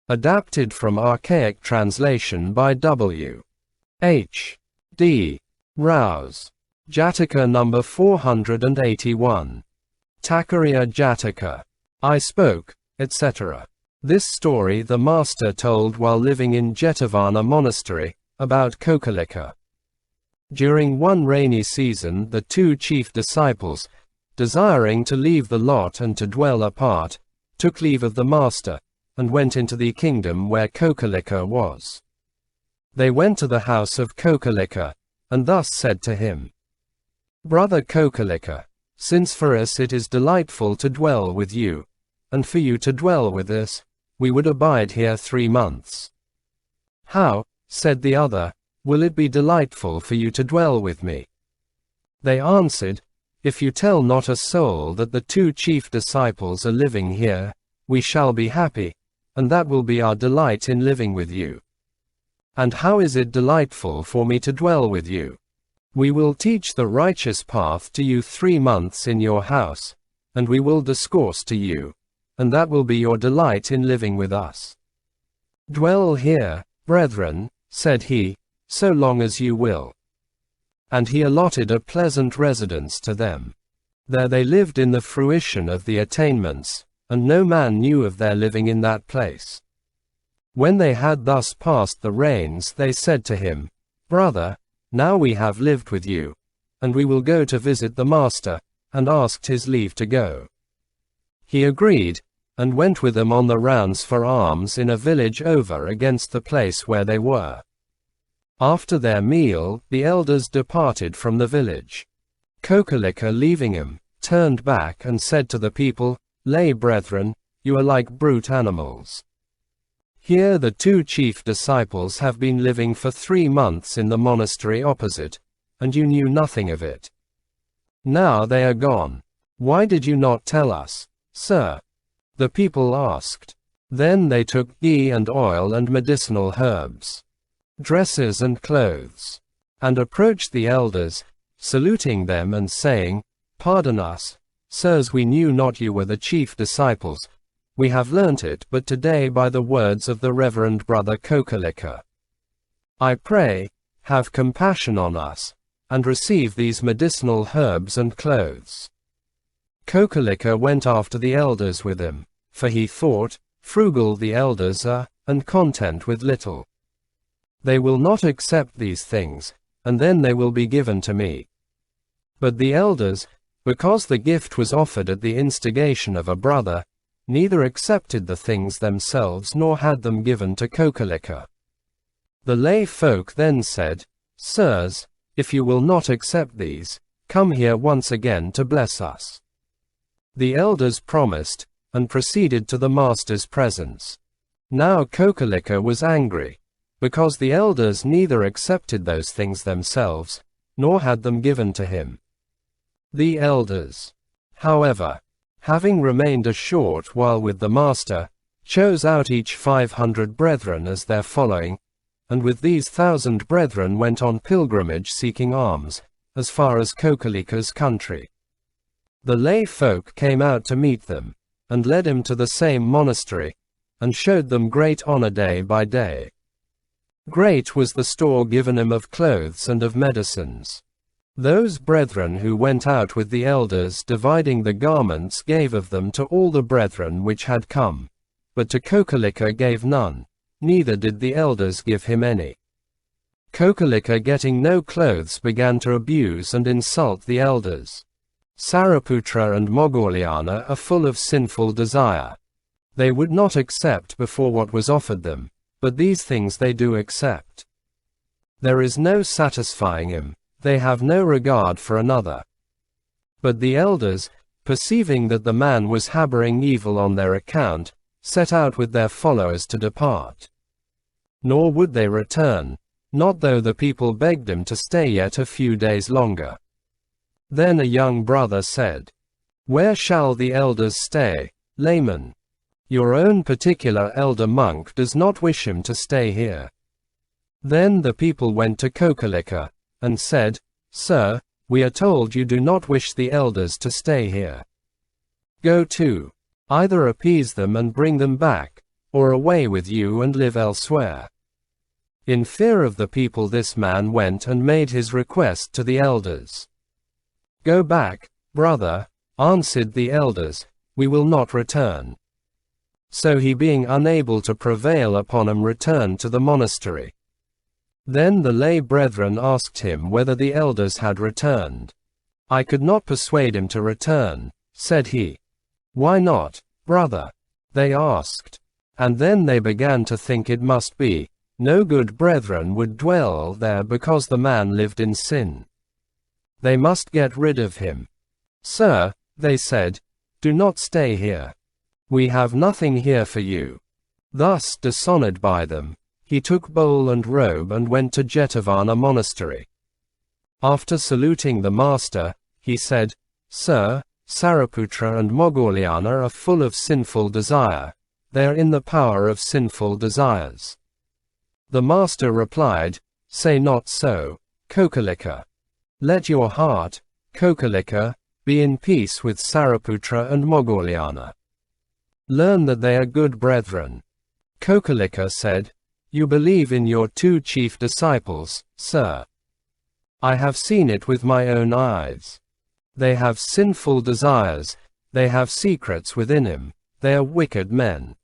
Adapted from archaic translation by W.H.D. Rouse. Jataka number 481. Takkāriya-Jātaka. I spoke, etc. This story the master told while living in Jetavana monastery, about kokalika. During one rainy season the two chief disciples, desiring to leave the lot and to dwell apart, took leave of the master, and went into the kingdom where kokalika was. They went to the house of kokalika, and thus said to him, "Brother kokalika, since for us it is delightful to dwell with you, and for you to dwell with us, we would abide here 3 months." "How," said the other, "will it be delightful for you to dwell with me?" They answered, "If you tell not a soul that the two chief disciples are living here, we shall be happy, and that will be our delight in living with you." "And how is it delightful for me to dwell with you?" "We will teach the righteous path to you 3 months in your house, and we will discourse to you, and that will be your delight in living with us." "Dwell here, brethren," said he, "so long as you will." And he allotted a pleasant residence to them. There they lived in the fruition of the attainments, and no man knew of their living in that place. When they had thus passed the rains, they said to him, "Brother, now we have lived with you, and we will go to visit the master," and asked his leave to go. He agreed, and went with them on the rounds for alms in a village over against the place where they were. After their meal, the elders departed from the village. Kokalika, leaving him, turned back and said to the people, "Lay brethren, you are like brute animals. Here the two chief disciples have been living for 3 months in the monastery opposite, and you knew nothing of it. Now they are gone. Why did you not tell us, sir?" The people asked. Then they took ghee and oil and medicinal herbs, dresses and clothes, and approached the elders, saluting them and saying, "Pardon us, sirs, we knew not you were the chief disciples. We have learnt it but today by the words of the Reverend Brother Kokalika. I pray, have compassion on us, and receive these medicinal herbs and clothes." Kokalika went after the elders with him, for he thought, "Frugal the elders are, and content with little. They will not accept these things, and then they will be given to me." But the elders, because the gift was offered at the instigation of a brother, neither accepted the things themselves nor had them given to Kokalika. The lay folk then said, "Sirs, if you will not accept these, come here once again to bless us." The elders promised, and proceeded to the master's presence. Now Kokalika was angry, because the elders neither accepted those things themselves, nor had them given to him. The elders, however, having remained a short while with the master, chose out each 500 brethren as their following, and with these 1,000 brethren went on pilgrimage seeking alms, as far as Kokalika's country. The lay folk came out to meet them, and led him to the same monastery, and showed them great honor day by day. Great was the store given him of clothes and of medicines. Those brethren who went out with the elders dividing the garments gave of them to all the brethren which had come, but to Kokalika gave none, neither did the elders give him any. Kokalika, getting no clothes, began to abuse and insult the elders. Sariputra and Moggallana are full of sinful desire. They would not accept before what was offered them, but these things they do accept. There is no satisfying him. They have no regard for another. But the elders, perceiving that the man was harboring evil on their account, set out with their followers to depart. Nor would they return, not though the people begged him to stay yet a few days longer. Then a young brother said, "Where shall the elders stay, layman? Your own particular elder monk does not wish him to stay here." Then the people went to Kokalika, and said, "Sir, we are told you do not wish the elders to stay here. Go to, either appease them and bring them back, or away with you and live elsewhere." In fear of the people, this man went and made his request to the elders. "Go back, brother," answered the elders, "we will not return." So he, being unable to prevail upon him, returned to the monastery. Then the lay brethren asked him whether the elders had returned. "I could not persuade him to return," said he. "Why not, brother?" they asked. And then they began to think it must be no good brethren would dwell there because the man lived in sin. They must get rid of him. "Sir," they said, "do not stay here. We have nothing here for you." Thus dishonored by them, he took bowl and robe and went to Jetavana monastery. After saluting the master, he said, "Sir, Sariputra and Moggallana are full of sinful desire. They are in the power of sinful desires." The master replied, "Say not so, Kokalika. Let your heart, Kokalika, be in peace with Sariputra and Moggallana. Learn that they are good brethren." Kokalika said, "You believe in your two chief disciples, sir. I have seen it with my own eyes. They have sinful desires, they have secrets within him, they are wicked men."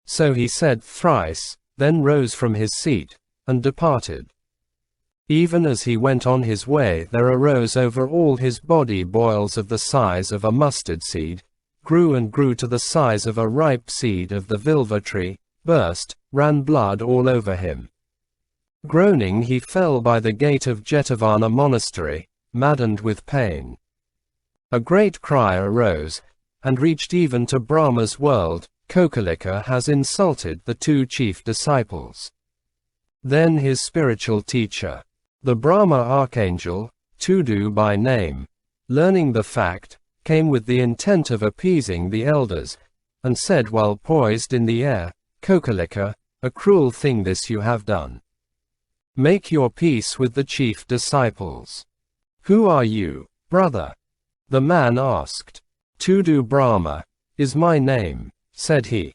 So he said thrice, then rose from his seat, and departed. Even as he went on his way, there arose over all his body boils of the size of a mustard seed, grew and grew to the size of a ripe seed of the vilva tree, burst, ran blood all over him. Groaning, he fell by the gate of Jetavana monastery, maddened with pain. A great cry arose, and reached even to Brahma's world, "Kokalika has insulted the two chief disciples." Then his spiritual teacher, the Brahma archangel, Tudu by name, learning the fact, came with the intent of appeasing the elders, and said while poised in the air, "Kokalika, a cruel thing this you have done. Make your peace with the chief disciples." "Who are you, brother?" the man asked. "Tudu Brahma is my name," said he.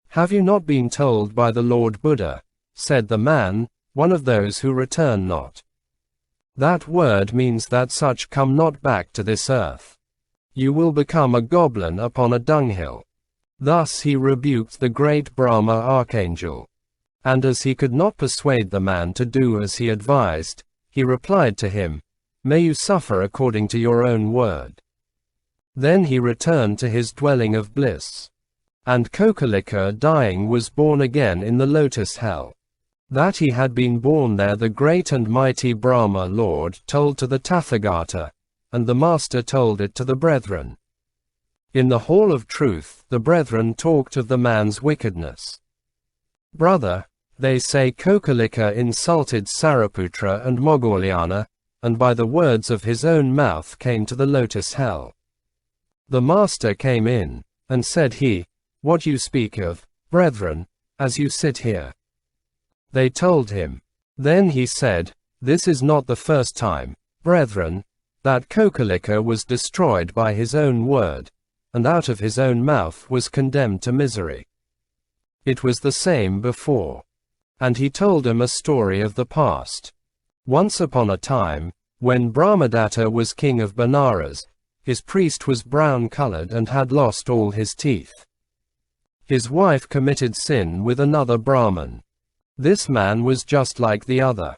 "Have you not been told by the Lord Buddha," said the man, "one of those who return not? That word means that such come not back to this earth. You will become a goblin upon a dunghill." Thus he rebuked the great Brahma archangel. And as he could not persuade the man to do as he advised, he replied to him, "May you suffer according to your own word." Then he returned to his dwelling of bliss. And Kokalika, dying, was born again in the lotus hell. That he had been born there the great and mighty Brahma Lord told to the Tathagata, and the Master told it to the brethren. In the hall of truth, the brethren talked of the man's wickedness. "Brother," they say, "Kokalika insulted Sariputra and Moggallana, and by the words of his own mouth came to the lotus hell." The Master came in, and said he, "What you speak of, brethren, as you sit here?" They told him. Then he said, "This is not the first time, brethren, that Kokalika was destroyed by his own word, and out of his own mouth was condemned to misery. It was the same before." And he told him a story of the past. Once upon a time, when Brahmadatta was king of Benares, his priest was brown-colored and had lost all his teeth. His wife committed sin with another Brahmin. This man was just like the other.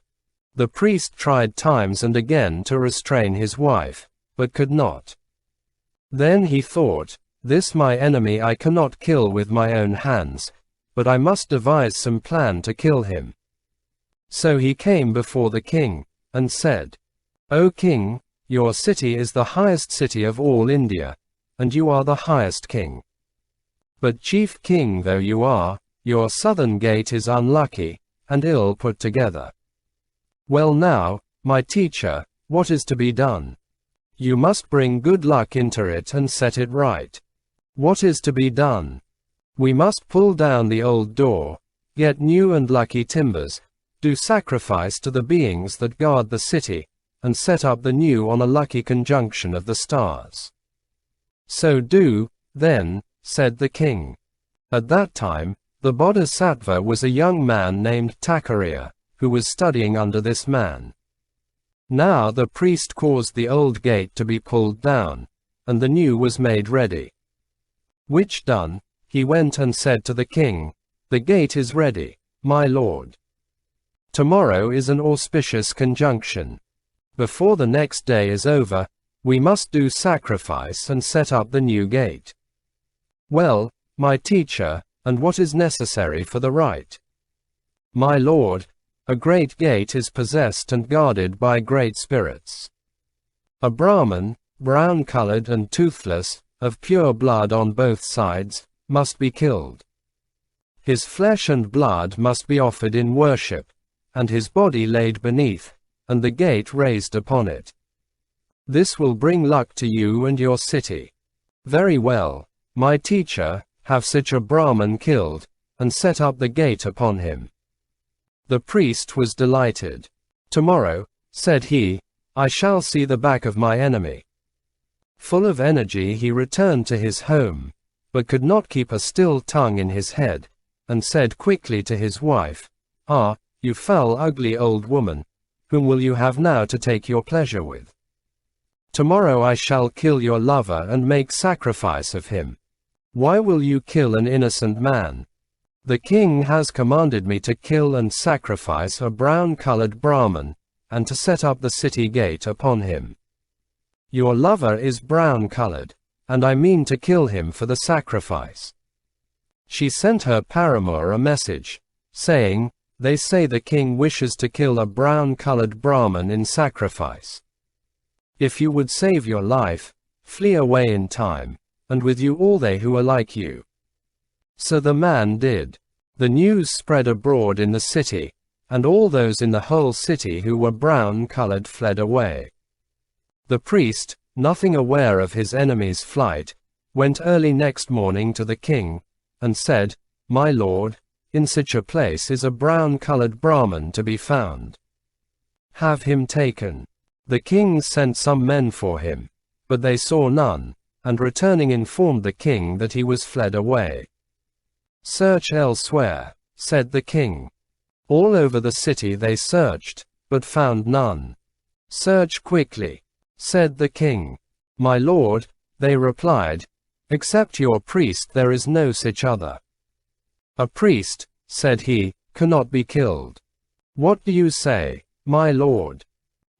The priest tried times and again to restrain his wife, but could not. Then he thought, "This my enemy I cannot kill with my own hands, but I must devise some plan to kill him." So he came before the king, and said, "O king, your city is the highest city of all India, and you are the highest king. But chief king though you are, your southern gate is unlucky, and ill put together. Well now, my teacher, what is to be done? You must bring good luck into it and set it right. What is to be done? We must pull down the old door, get new and lucky timbers, do sacrifice to the beings that guard the city, and set up the new on a lucky conjunction of the stars." "So do, then," said the king. At that time, The bodhisattva was a young man named Takkāriya, who was studying under this man. Now the priest caused the old gate to be pulled down, and the new was made ready. Which done, he went and said to the king, "The gate is ready, my lord. Tomorrow is an auspicious conjunction. Before the next day is over, we must do sacrifice and set up the new gate." "Well, my teacher, and what is necessary for the rite?" "My lord, a great gate is possessed and guarded by great spirits. A Brahmin, brown-colored and toothless, of pure blood on both sides, must be killed. His flesh and blood must be offered in worship, and his body laid beneath, and the gate raised upon it. This will bring luck to you and your city." "Very well, my teacher, have such a Brahmin killed, and set up the gate upon him." The priest was delighted. "Tomorrow," said he, "I shall see the back of my enemy." Full of energy he returned to his home, but could not keep a still tongue in his head, and said quickly to his wife, "Ah, you foul ugly old woman, whom will you have now to take your pleasure with? Tomorrow I shall kill your lover and make sacrifice of him. Why will you kill an innocent man? The king has commanded me to kill and sacrifice a brown-colored Brahmin, and to set up the city gate upon him. Your lover is brown-colored, and I mean to kill him for the sacrifice." She sent her paramour a message, saying, "They say the king wishes to kill a brown-colored Brahmin in sacrifice. If you would save your life, flee away in time, and with you all they who are like you." So the man did. The news spread abroad in the city, and all those in the whole city who were brown-colored fled away. The priest, nothing aware of his enemy's flight, went early next morning to the king, and said, "My lord, in such a place is a brown-colored Brahmin to be found. Have him taken." The king sent some men for him, but they saw none, and returning informed the king that he was fled away. "Search elsewhere," said the king. All over the city they searched, but found none. "Search quickly," said the king. "My lord," they replied, "except your priest there is no such other." "A priest," said he, "cannot be killed. What do you say, my lord?"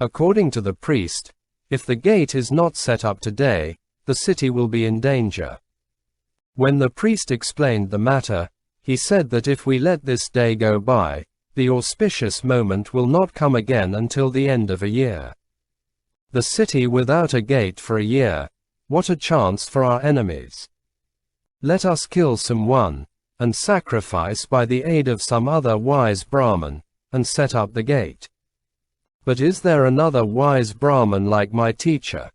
According to the priest, if the gate is not set up today, the city will be in danger. When the priest explained the matter, he said that if we let this day go by, the auspicious moment will not come again until the end of a year. The city without a gate for a year, what a chance for our enemies. Let us kill someone, and sacrifice by the aid of some other wise Brahmin, and set up the gate. But is there another wise Brahmin like my teacher?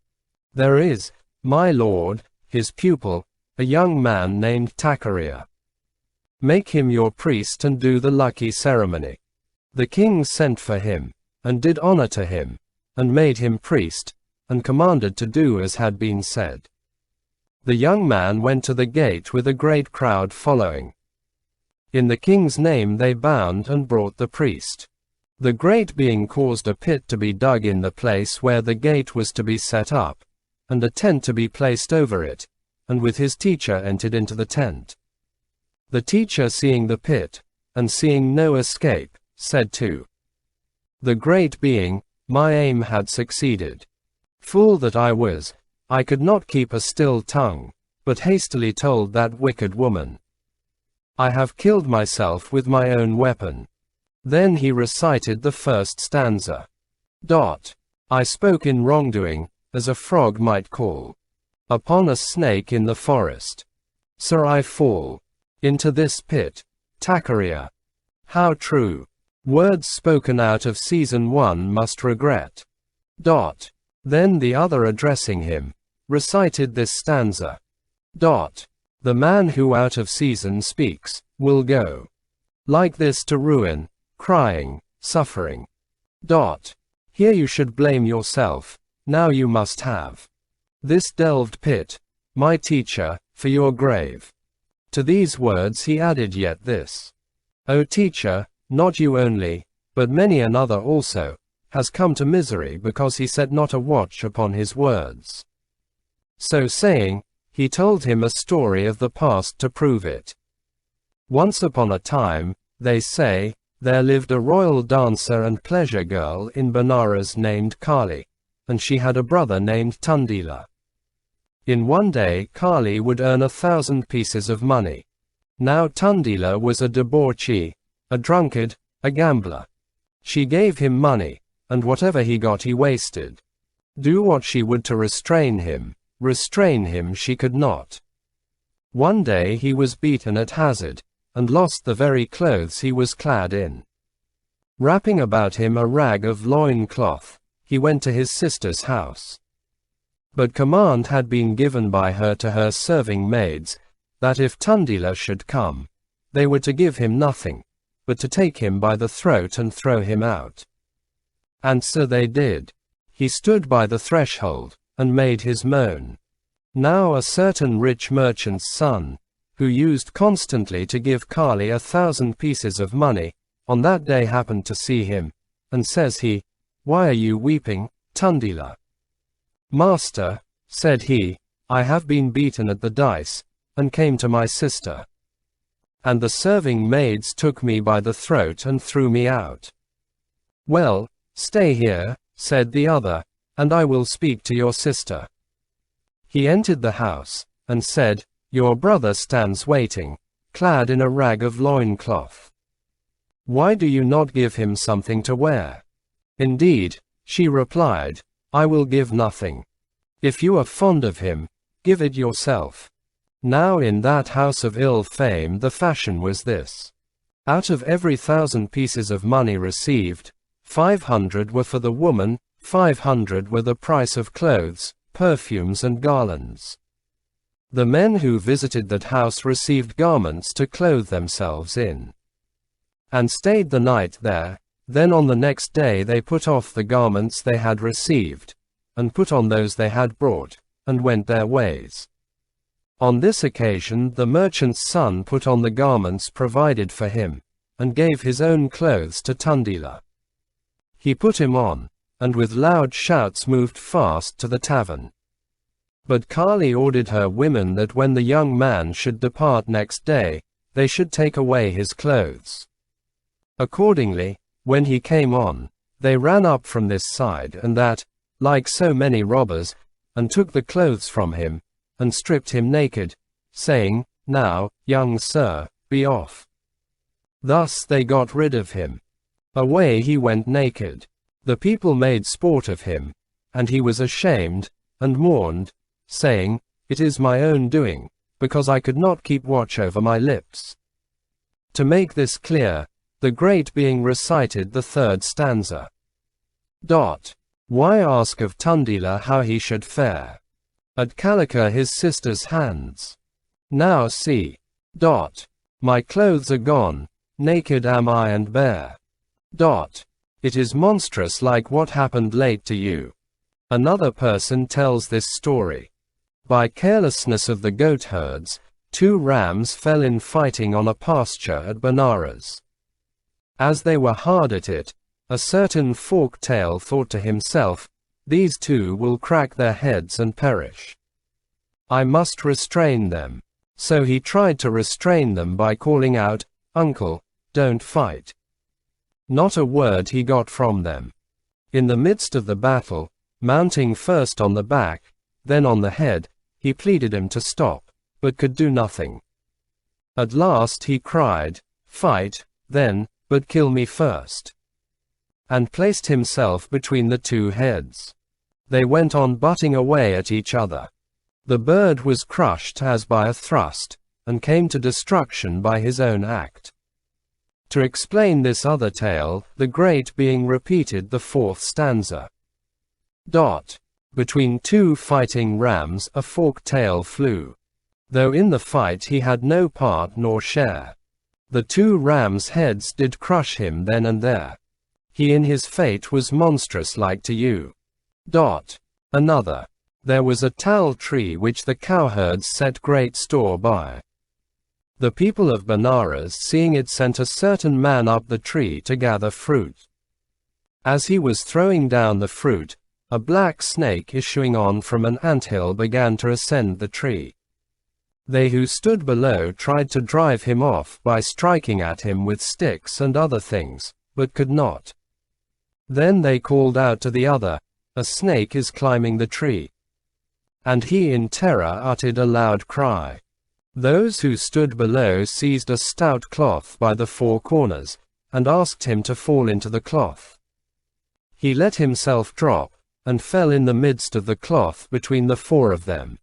There is, my lord, his pupil, a young man named Takkāriya. Make him your priest and do the lucky ceremony." The king sent for him, and did honor to him, and made him priest, and commanded to do as had been said. The young man went to the gate with a great crowd following. In the king's name they bound and brought the priest. The great being caused a pit to be dug in the place where the gate was to be set up, and a tent to be placed over it, and with his teacher entered into the tent. The teacher, seeing the pit, and seeing no escape, said to the great being, "My aim had succeeded. Fool that I was, I could not keep a still tongue, but hastily told that wicked woman. I have killed myself with my own weapon." Then he recited the first stanza. I spoke in wrongdoing, as a frog might call upon a snake in the forest. So I fall into this pit, Takkāriya. How true. Words spoken out of season one must regret. Then the other, addressing him, recited this stanza. The man who out of season speaks, will go like this to ruin, crying, suffering. Here you should blame yourself, now you must have this delved pit, my teacher, for your grave. To these words he added yet this. O teacher, not you only, but many another also, has come to misery because he set not a watch upon his words. So saying, he told him a story of the past to prove it. Once upon a time, they say, there lived a royal dancer and pleasure girl in Benares named Kali, and she had a brother named Tundila. In one day Kali would earn 1,000 pieces of money. Now Tundila was a debauchee, a drunkard, a gambler. She gave him money, and whatever he got he wasted. Do what she would to restrain him she could not. One day he was beaten at hazard, and lost the very clothes he was clad in. Wrapping about him a rag of loin cloth, he went to his sister's house. But command had been given by her to her serving maids, that if Tundila should come, they were to give him nothing, but to take him by the throat and throw him out. And so they did. He stood by the threshold, and made his moan. Now a certain rich merchant's son, who used constantly to give Kali 1,000 pieces of money, on that day happened to see him, and says he, Why are you weeping, Tundila? Master, said he, I have been beaten at the dice, and came to my sister. And the serving maids took me by the throat and threw me out. Well, stay here, said the other, and I will speak to your sister. He entered the house, and said, Your brother stands waiting, clad in a rag of loincloth. Why do you not give him something to wear? Indeed, she replied, I will give nothing. If you are fond of him, give it yourself. Now in that house of ill fame the fashion was this. Out of every 1,000 pieces of money received, 500 were for the woman, 500 were the price of clothes, perfumes and garlands. The men who visited that house received garments to clothe themselves in, and stayed the night there. Then on the next day they put off the garments they had received, and put on those they had brought, and went their ways. On this occasion the merchant's son put on the garments provided for him, and gave his own clothes to Tundila. He put him on, and with loud shouts moved fast to the tavern. But Kali ordered her women that when the young man should depart next day, they should take away his clothes. Accordingly, when he came on, they ran up from this side and that, like so many robbers, and took the clothes from him, and stripped him naked, saying, Now, young sir, be off. Thus they got rid of him. Away he went naked. The people made sport of him, and he was ashamed, and mourned, saying, It is my own doing, because I could not keep watch over my lips. To make this clear, the great being recited the third stanza. Why ask of Tundila how he should fare? At Kalika his sister's hands. Now see. My clothes are gone, naked am I and bare. It is monstrous like what happened late to you. Another person tells this story. By carelessness of the goat herds, 2 rams fell in fighting on a pasture at Benares. As they were hard at it, a certain fork-tail thought to himself, These 2 will crack their heads and perish. I must restrain them. So he tried to restrain them by calling out, Uncle, don't fight. Not a word he got from them. In the midst of the battle, mounting first on the back, then on the head, he pleaded him to stop, but could do nothing. At last he cried, Fight, then, but kill me first. And placed himself between the 2 heads. They went on butting away at each other. The bird was crushed as by a thrust, and came to destruction by his own act. To explain this other tale, the great being repeated the 4th stanza. Between 2 fighting rams a forked tail flew. Though in the fight he had no part nor share. The 2 rams' heads did crush him then and there. He in his fate was monstrous like to you. Another. There was a tal tree which the cowherds set great store by. The people of Benares, seeing it, sent a certain man up the tree to gather fruit. As he was throwing down the fruit, a black snake issuing on from an anthill began to ascend the tree. They who stood below tried to drive him off by striking at him with sticks and other things, but could not. Then they called out to the other, "A snake is climbing the tree." And he in terror uttered a loud cry. Those who stood below seized a stout cloth by the four corners, and asked him to fall into the cloth. He let himself drop, and fell in the midst of the cloth between the four of them.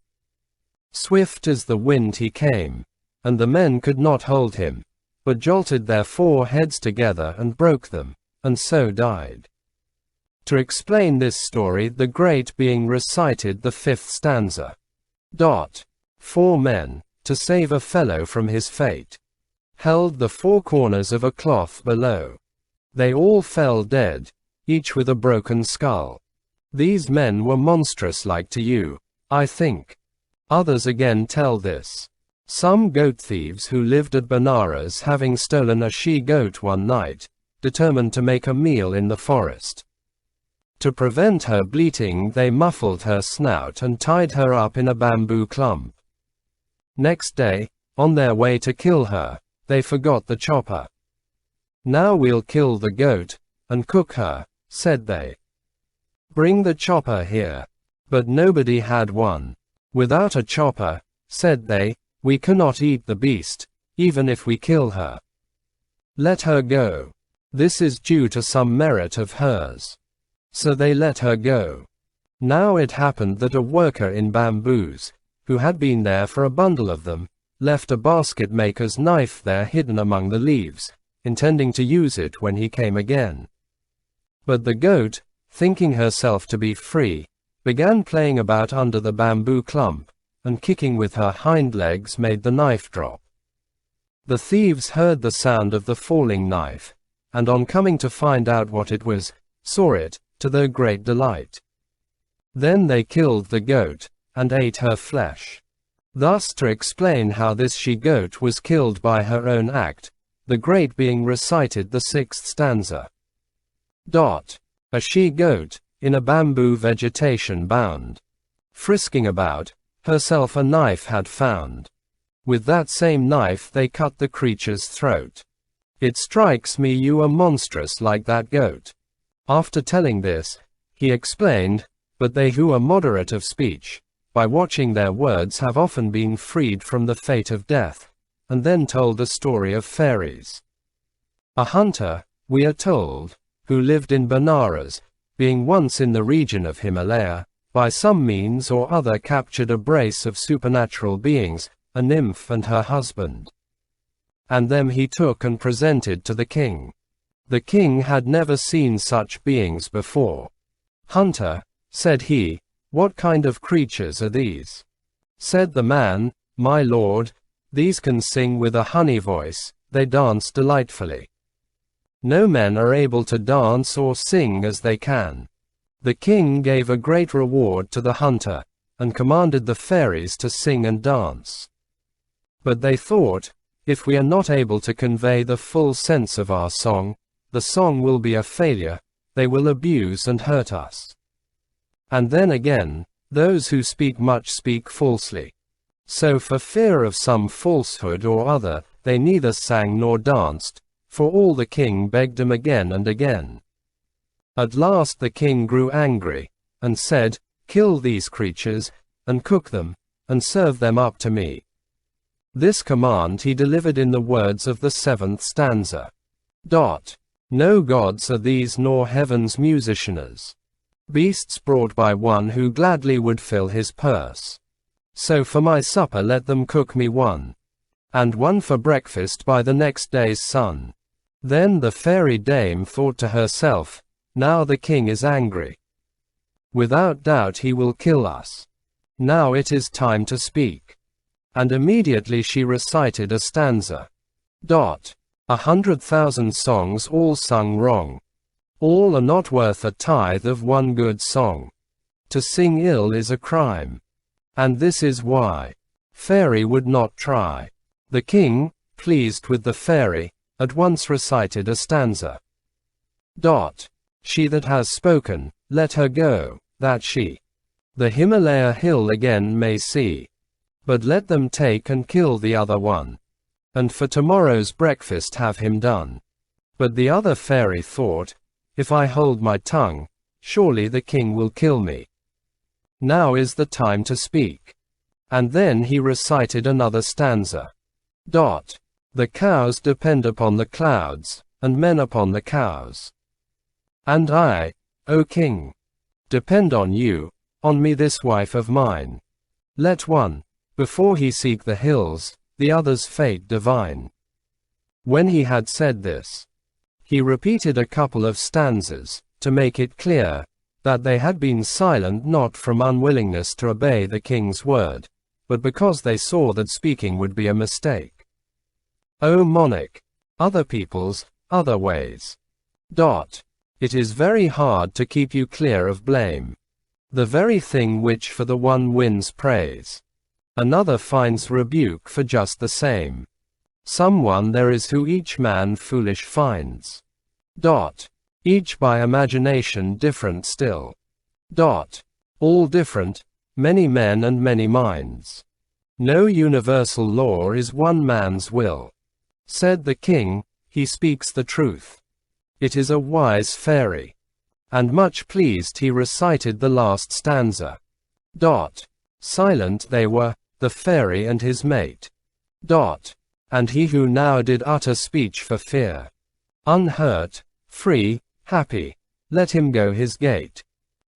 Swift as the wind he came, and the men could not hold him, but jolted their four heads together and broke them, and so died. To explain this story, the great being recited the 5th stanza. 4 men, to save a fellow from his fate, held the four corners of a cloth below. They all fell dead, each with a broken skull. These men were monstrous like to you, I think. Others again tell this. Some goat thieves who lived at Benares, having stolen a she-goat one night, determined to make a meal in the forest. To prevent her bleating, they muffled her snout and tied her up in a bamboo clump. Next day, on their way to kill her, they forgot the chopper. "Now we'll kill the goat, and cook her," said they. "Bring the chopper here." But nobody had one. "Without a chopper," said they, "we cannot eat the beast, even if we kill her. Let her go. This is due to some merit of hers." So they let her go. Now it happened that a worker in bamboos, who had been there for a bundle of them, left a basket maker's knife there hidden among the leaves, intending to use it when he came again. But the goat, thinking herself to be free, began playing about under the bamboo clump, and kicking with her hind legs made the knife drop. The thieves heard the sound of the falling knife, and on coming to find out what it was, saw it, to their great delight. Then they killed the goat, and ate her flesh. Thus, to explain how this she-goat was killed by her own act, the great being recited the 6th stanza. A she-goat, in a bamboo vegetation bound, frisking about, herself a knife had found. With that same knife they cut the creature's throat. It strikes me you are monstrous like that goat. After telling this, he explained, but they who are moderate of speech, by watching their words, have often been freed from the fate of death, and then told the story of fairies. A hunter, we are told, who lived in Benares, being once in the region of Himalaya, by some means or other captured a brace of supernatural beings, a nymph and her husband. And them he took and presented to the king. The king had never seen such beings before. "Hunter," said he, "what kind of creatures are these?" Said the man, "My lord, these can sing with a honey voice, they dance delightfully. No men are able to dance or sing as they can." The king gave a great reward to the hunter, and commanded the fairies to sing and dance. But they thought, if we are not able to convey the full sense of our song, the song will be a failure, they will abuse and hurt us. And then again, those who speak much speak falsely. So for fear of some falsehood or other, they neither sang nor danced, for all the king begged them again and again. At last the king grew angry, and said, "Kill these creatures, and cook them, and serve them up to me." This command he delivered in the words of the 7th stanza. No gods are these nor heaven's musicianers. Beasts brought by one who gladly would fill his purse. So for my supper let them cook me one, and one for breakfast by the next day's sun. Then the fairy dame thought to herself, now the king is angry. Without doubt he will kill us. Now it is time to speak. And immediately she recited a stanza. 100,000 songs all sung wrong. All are not worth a tithe of one good song. To sing ill is a crime. And this is why. Fairy would not try. The king, pleased with the fairy, at once recited a stanza. She that has spoken, let her go, that she the Himalaya hill again may see. But let them take and kill the other one, and for tomorrow's breakfast have him done. But the other fairy thought, if I hold my tongue, surely the king will kill me. Now is the time to speak. And then he recited another stanza. The cows depend upon the clouds, and men upon the cows. And I, O king, depend on you, on me this wife of mine. Let one, before he seek the hills, the other's fate divine. When he had said this, he repeated a couple of stanzas, to make it clear, that they had been silent not from unwillingness to obey the king's word, but because they saw that speaking would be a mistake. O monarch, other peoples, other ways. It is very hard to keep you clear of blame. The very thing which for the one wins praise, another finds rebuke for just the same. Someone there is who each man foolish finds. Each by imagination different still. All different, many men and many minds. No universal law is one man's will. Said the king, he speaks the truth. It is a wise fairy. And much pleased he recited the last stanza. Silent they were, the fairy and his mate. And he who now did utter speech for fear. Unhurt, free, happy, let him go his gate.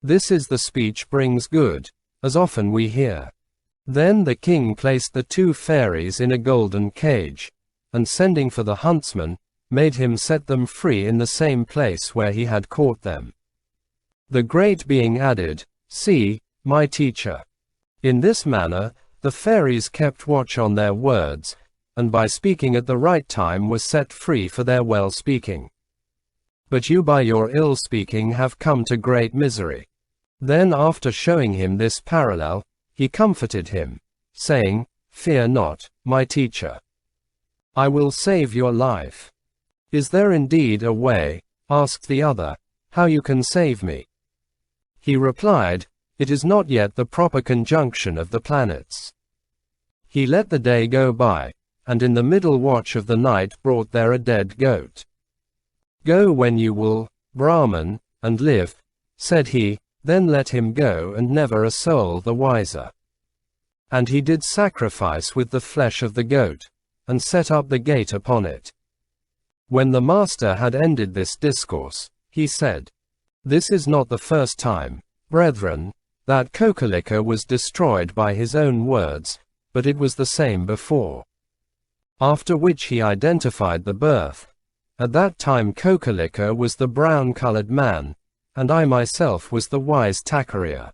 This is the speech brings good, as often we hear. Then the king placed the two fairies in a golden cage, and sending for the huntsman, made him set them free in the same place where he had caught them. The great being added, See, my teacher. In this manner, the fairies kept watch on their words, and by speaking at the right time were set free for their well speaking. But you by your ill speaking have come to great misery. Then after showing him this parallel, he comforted him, saying, Fear not, my teacher. I will save your life. Is there indeed a way, asked the other, how you can save me? He replied, It is not yet the proper conjunction of the planets. He let the day go by, and in the middle watch of the night brought there a dead goat. Go when you will, Brahman, and live, said he, then let him go and never a soul the wiser. And he did sacrifice with the flesh of the goat, and set up the gate upon it. When the master had ended this discourse, he said, This is not the first time, brethren, that Kokalika was destroyed by his own words, but it was the same before. After which he identified the birth. At that time Kokalika was the brown-colored man, and I myself was the wise Takkāriya.